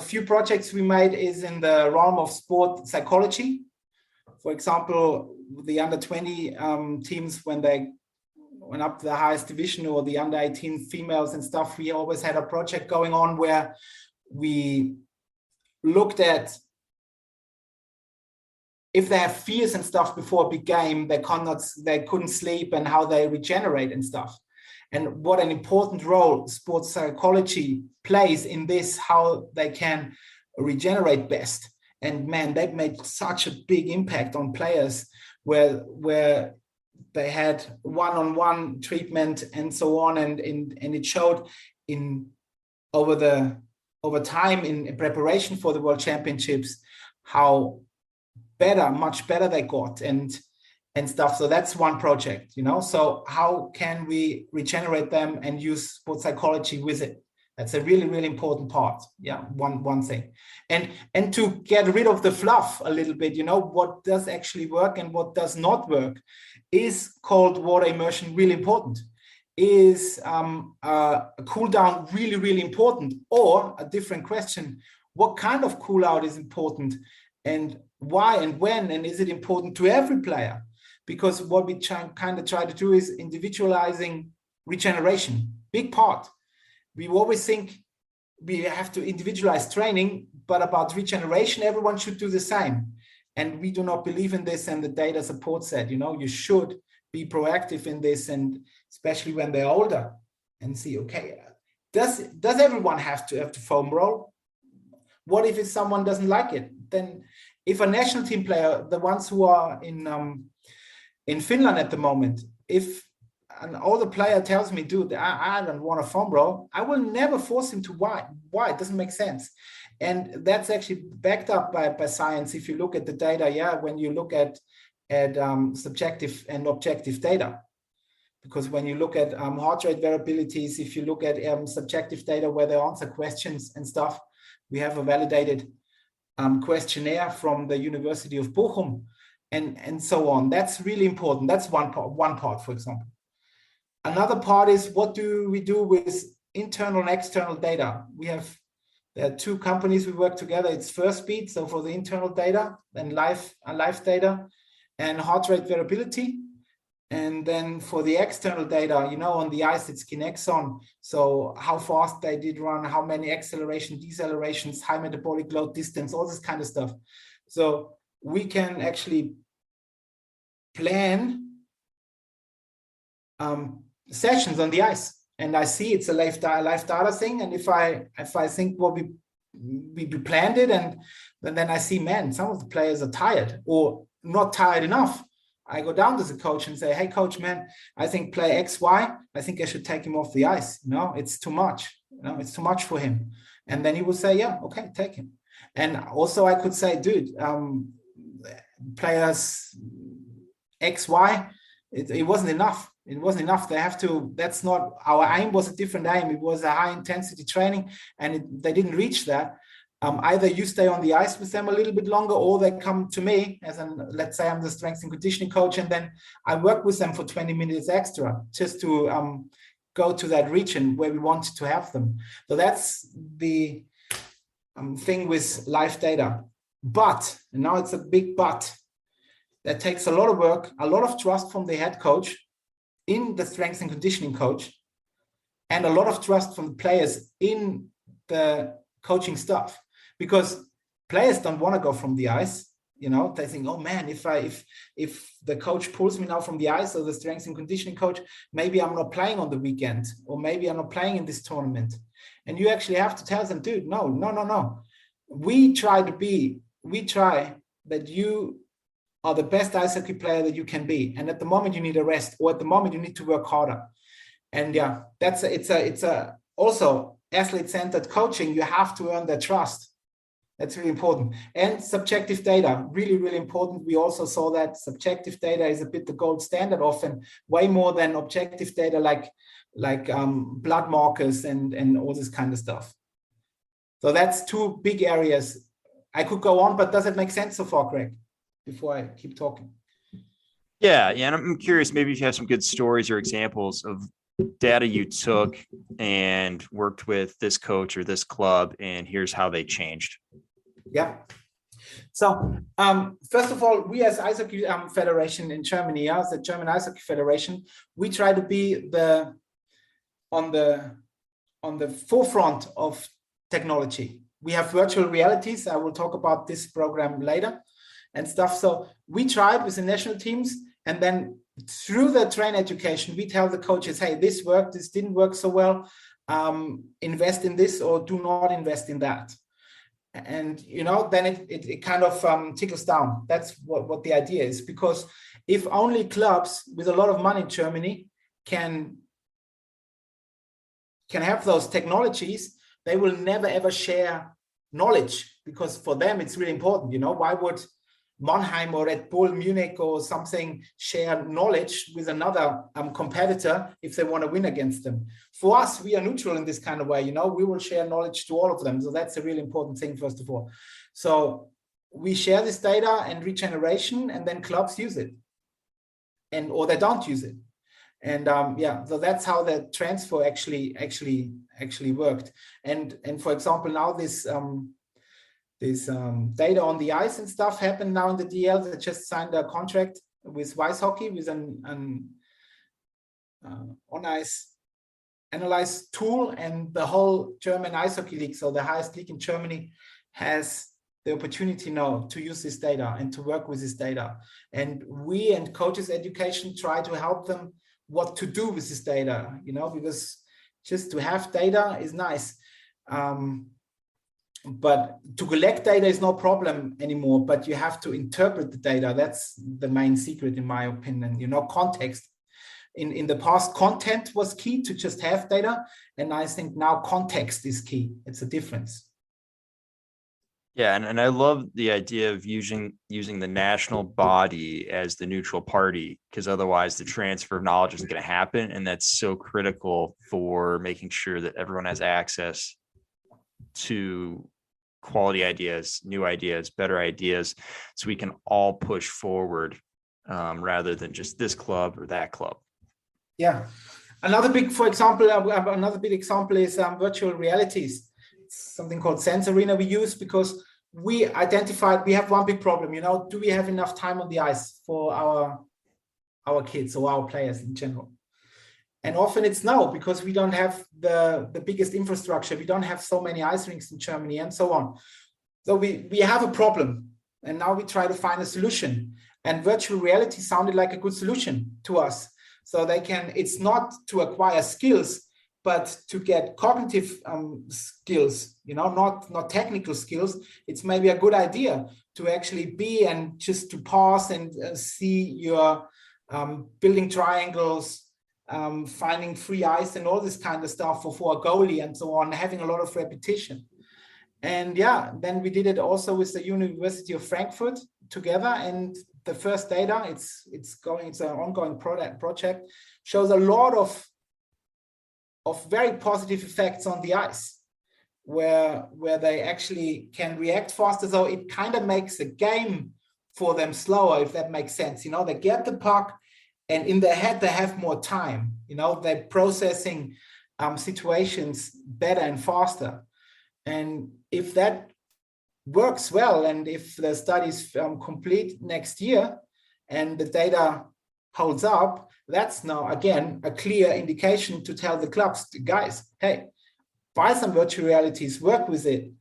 few projects we made is in the realm of sport psychology. For example, the under 20 teams, when they went up to the highest division, or the under 18 females and stuff, we always had a project going on where we looked at if they have fears and stuff before a big game, they couldn't sleep, and how they regenerate and stuff. And what an important role sports psychology plays in this, how they can regenerate best. And man, they've made such a big impact on players where they had one-on-one treatment and so on, and it showed over time in preparation for the World Championships how much better they got and stuff. So that's one project, So how can we regenerate them and use sports psychology with it? That's a really, really important part. Yeah, one thing. And to get rid of the fluff a little bit, what does actually work and what does not work. Is cold water immersion really important? Is a cool down really, really important? Or a different question, what kind of cool out is important, and why and when, and is it important to every player? Because what we kind of try to do is individualizing regeneration, big part. We always think we have to individualize training, but about regeneration, everyone should do the same. And we do not believe in this, and the data supports that. You should be proactive in this, and especially when they're older, and see, okay, does everyone have to foam roll? What if someone doesn't like it? Then if a national team player, the ones who are in Finland at the moment, if an older player tells me, dude, I don't want a foam roll, I will never force him to. Why? It doesn't make sense. And that's actually backed up by science. If you look at the data, when you look at subjective and objective data, because when you look at heart rate variabilities, if you look at subjective data where they answer questions and stuff, we have a validated questionnaire from the University of Bochum and so on. That's really important. That's one part, for example. Another part is, what do we do with internal and external data? There are two companies we work together. It's First Beat, so for the internal data, and live data, and heart rate variability. And then for the external data, on the ice, it's Kinexon. So how fast they did run, how many acceleration, decelerations, high metabolic load, distance, all this kind of stuff. So we can actually plan sessions on the ice, and I see it's a live data thing. And if I think we planned it, and then I see, man, some of the players are tired or not tired enough, I go down to the coach and say, hey coach, man, I think play XY, I think I should take him off the ice. It's too much. It's too much for him. And then he will say, yeah, okay, take him. And also I could say, dude, players XY, it wasn't enough. It wasn't enough. That's not, our aim was a different aim. It was a high intensity training, and they didn't reach that. Either you stay on the ice with them a little bit longer, or they come to me let's say I'm the strength and conditioning coach, and then I work with them for 20 minutes extra just to go to that region where we want to have them. So that's the thing with live data. But, and now it's a big but, that takes a lot of work, a lot of trust from the head coach in the strength and conditioning coach. and a lot of trust from the players in the coaching staff, because players don't want to go from the ice. They think, oh man, if the coach pulls me now from the ice, or the strength and conditioning coach, maybe I'm not playing on the weekend, or maybe I'm not playing in this tournament. And you actually have to tell them, dude, no. We try that you are the best ice hockey player that you can be. And at the moment you need a rest, or at the moment you need to work harder. And yeah, it's also athlete-centered coaching. You have to earn their trust. That's really important. And subjective data, really, really important. We also saw that subjective data is a bit the gold standard often, way more than objective data like blood markers and all this kind of stuff. So that's two big areas. I could go on, but does it make sense so far, Greg, before I keep talking? Yeah. And I'm curious, maybe if you have some good stories or examples of data you took and worked with this coach or this club, and here's how they changed. Yeah. So first of all, we as Ice Hockey Federation in Germany, as the German Ice Hockey Federation, we try to be on the forefront of technology. We have virtual realities. I will talk about this program later and stuff. So we tried with the national teams, and then through the train education, we tell the coaches, hey, this worked, this didn't work so well. Invest in this or do not invest in that. And, then it kind of tickles down. That's what the idea is, because if only clubs with a lot of money in Germany can have those technologies, they will never, ever share knowledge, because for them, it's really important. Why would Mannheim or Red Bull Munich or something share knowledge with another competitor if they want to win against them? For us, we are neutral in this kind of way. We will share knowledge to all of them. So that's a really important thing, first of all. So we share this data and regeneration, and then clubs use it, or they don't use it. And so that's how the transfer actually worked. And for example, now this data on the ice and stuff happened now in the DL. They just signed a contract with Weiss Hockey with an on-ice analyze tool, and the whole German Ice Hockey League, so the highest league in Germany, has the opportunity now to use this data and to work with this data. And we and coaches education try to help them what to do with this data, because just to have data is nice. But to collect data is no problem anymore, but you have to interpret the data. That's the main secret, in my opinion. Context. In the past, content was key to just have data. And I think now context is key. It's a difference. Yeah. And I love the idea of using the national body as the neutral party, because otherwise the transfer of knowledge isn't going to happen. And that's so critical for making sure that everyone has access to quality ideas, new ideas, better ideas, so we can all push forward rather than just this club or that club. Yeah. Another big example is virtual realities. It's something called Sense Arena we use, because we identified we have one big problem. Do we have enough time on the ice for our kids or our players in general? And often it's no, because we don't have the biggest infrastructure. We don't have so many ice rinks in Germany and so on. So we have a problem, and now we try to find a solution. And virtual reality sounded like a good solution to us. So it's not to acquire skills, but to get cognitive skills, not technical skills. It's maybe a good idea to actually be and just to pause and see your building triangles, finding free ice and all this kind of stuff for a goalie and so on, having a lot of repetition. And then we did it also with the University of Frankfurt together. And the first data, it's an ongoing project, shows a lot of very positive effects on the ice, where they actually can react faster. So it kind of makes the game for them slower, if that makes sense. They get the puck, and in their head, they have more time. They're processing situations better and faster. And if that works well, and if the studies complete next year, and the data holds up, that's now again a clear indication to tell the clubs, guys, hey, buy some virtual realities, work with it.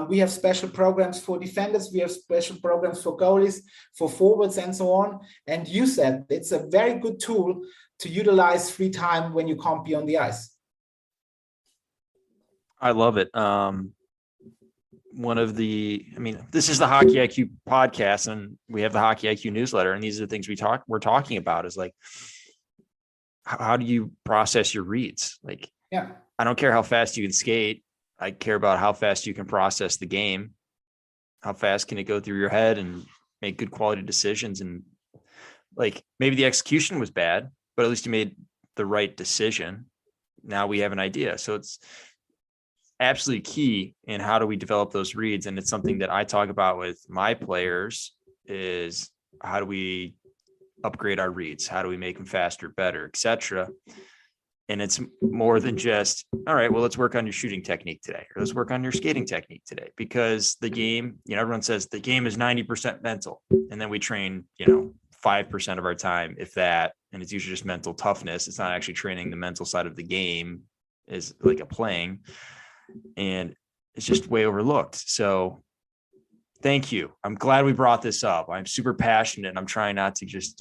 We have special programs for defenders, we have special programs for goalies, for forwards, and so on. And you said it's a very good tool to utilize free time when you can't be on the ice. I love it. This is the Hockey IQ podcast, and we have the Hockey IQ newsletter, and these are the things we're talking about is like, how do you process your reads? Like, yeah, I don't care how fast you can skate. I care about how fast you can process the game. How fast can it go through your head and make good quality decisions? And like, maybe the execution was bad, but at least you made the right decision. Now we have an idea. So it's absolutely key in how do we develop those reads. And it's something that I talk about with my players is how do we upgrade our reads? How do we make them faster, better, etc. And it's more than just, all right, well, let's work on your shooting technique today, or let's work on your skating technique today, because the game, everyone says the game is 90% mental. And then we train, 5% of our time, if that, and it's usually just mental toughness. It's not actually training the mental side of the game is like a playing, and it's just way overlooked. So thank you. I'm glad we brought this up. I'm super passionate, and I'm trying not to just,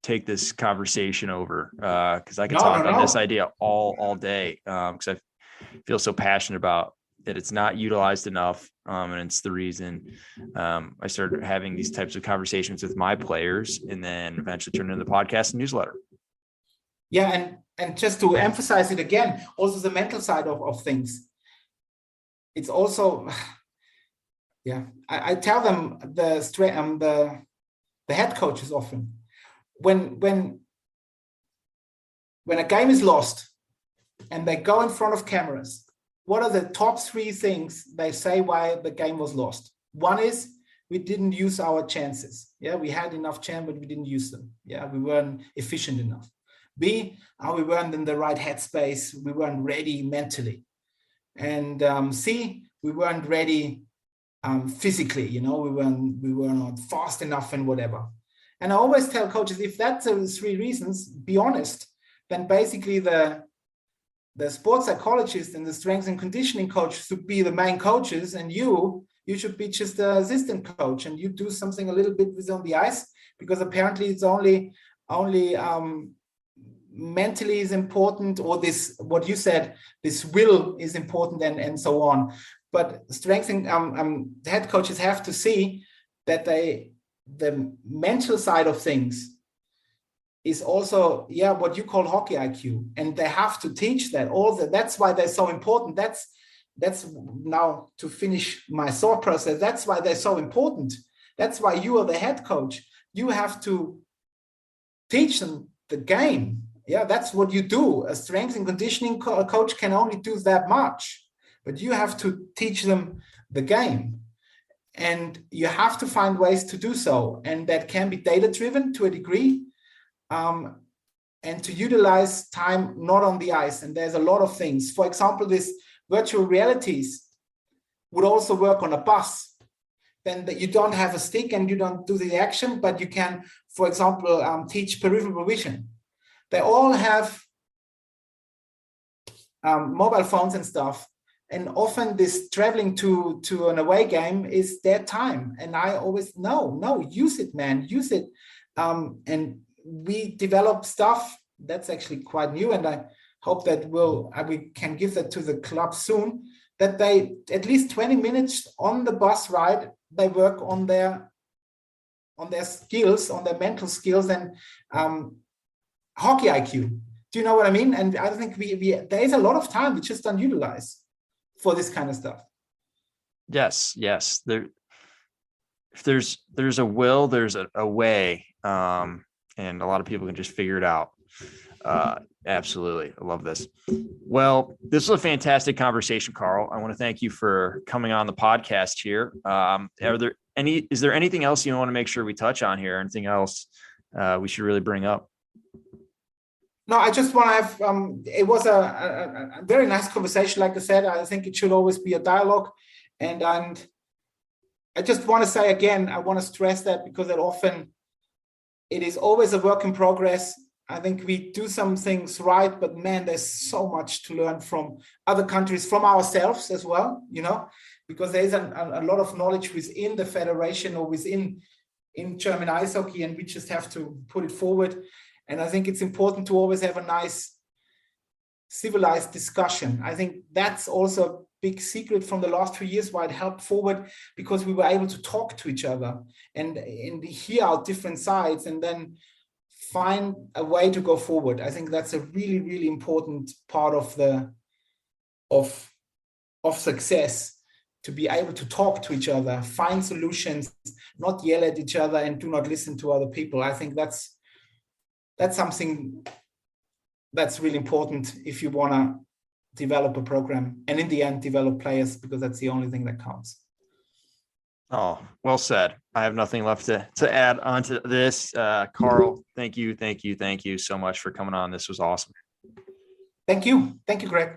take this conversation over because I can talk on this idea all day because I feel so passionate about that. It's not utilized enough, and it's the reason I started having these types of conversations with my players, and then eventually turned into the podcast and newsletter. Yeah, and just to emphasize it again, also the mental side of things. It's also, yeah, I tell them the head coaches often. When a game is lost and they go in front of cameras, what are the top 3 things they say why the game was lost? One is we didn't use our chances. Yeah, we had enough chance, but we didn't use them. Yeah, we weren't efficient enough. B, we weren't in the right headspace. We weren't ready mentally. And C, we weren't ready physically. We were not fast enough and whatever. And I always tell coaches, if that's the 3 reasons, be honest, then basically the sports psychologist and the strength and conditioning coach should be the main coaches, and you should be just the assistant coach, and you do something a little bit with on the ice, because apparently it's only mentally is important, or this, what you said, this will is important, and so on. But strength and head coaches have to see that the mental side of things is also, what you call hockey IQ, and they have to teach that. That's why they're so important. That's now to finish my thought process. That's why they're so important. That's why you are the head coach. You have to teach them the game. Yeah, that's what you do. A strength and conditioning coach can only do that much, but you have to teach them the game. And you have to find ways to do so. And that can be data-driven to a degree, and to utilize time not on the ice. And there's a lot of things. For example, this virtual realities would also work on a bus. Then you don't have a stick and you don't do the action, but you can, for example, teach peripheral vision. They all have mobile phones and stuff. And often this traveling to an away game is their time. And I always, no, use it, man, use it. And we develop stuff that's actually quite new. And I hope that we can give that to the club soon, that they, at least 20 minutes on the bus ride, they work on their skills, on their mental skills and hockey IQ. Do you know what I mean? And I think there is a lot of time we just don't utilize for this kind of stuff. Yes. If there's a will, there's a way, and a lot of people can just figure it out. Absolutely, I love this. Well, this was a fantastic conversation, Karl. I want to thank you for coming on the podcast here. Is there anything else you want to make sure we touch on here? Anything else we should really bring up? No, I just want to have, it was a very nice conversation. Like I said, I think it should always be a dialogue. And I just want to say again, I want to stress that because it often it is always a work in progress. I think we do some things right, but man, there's so much to learn from other countries, from ourselves as well, because there's a lot of knowledge within the federation or within in German ice hockey, and we just have to put it forward. And I think it's important to always have a nice civilized discussion. I think that's also a big secret from the last few years why it helped forward, because we were able to talk to each other and hear out different sides and then find a way to go forward. I think that's a really, really important part of success, to be able to talk to each other, find solutions, not yell at each other and do not listen to other people. I think that's something that's really important if you want to develop a program and in the end develop players, because that's the only thing that counts. Oh, well said. I have nothing left to add on to this. Karl, thank you so much for coming on. This was awesome. Thank you, Greg.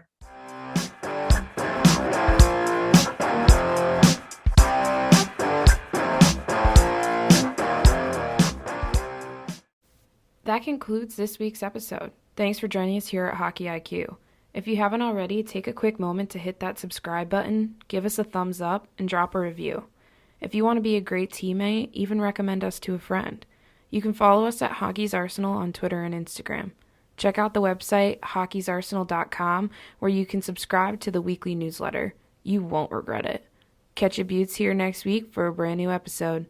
That concludes this week's episode. Thanks for joining us here at Hockey IQ. If you haven't already, take a quick moment to hit that subscribe button, give us a thumbs up, and drop a review. If you want to be a great teammate, even recommend us to a friend. You can follow us at Hockey's Arsenal on Twitter and Instagram. Check out the website, hockeysarsenal.com, where you can subscribe to the weekly newsletter. You won't regret it. Catch your buttes here next week for a brand new episode.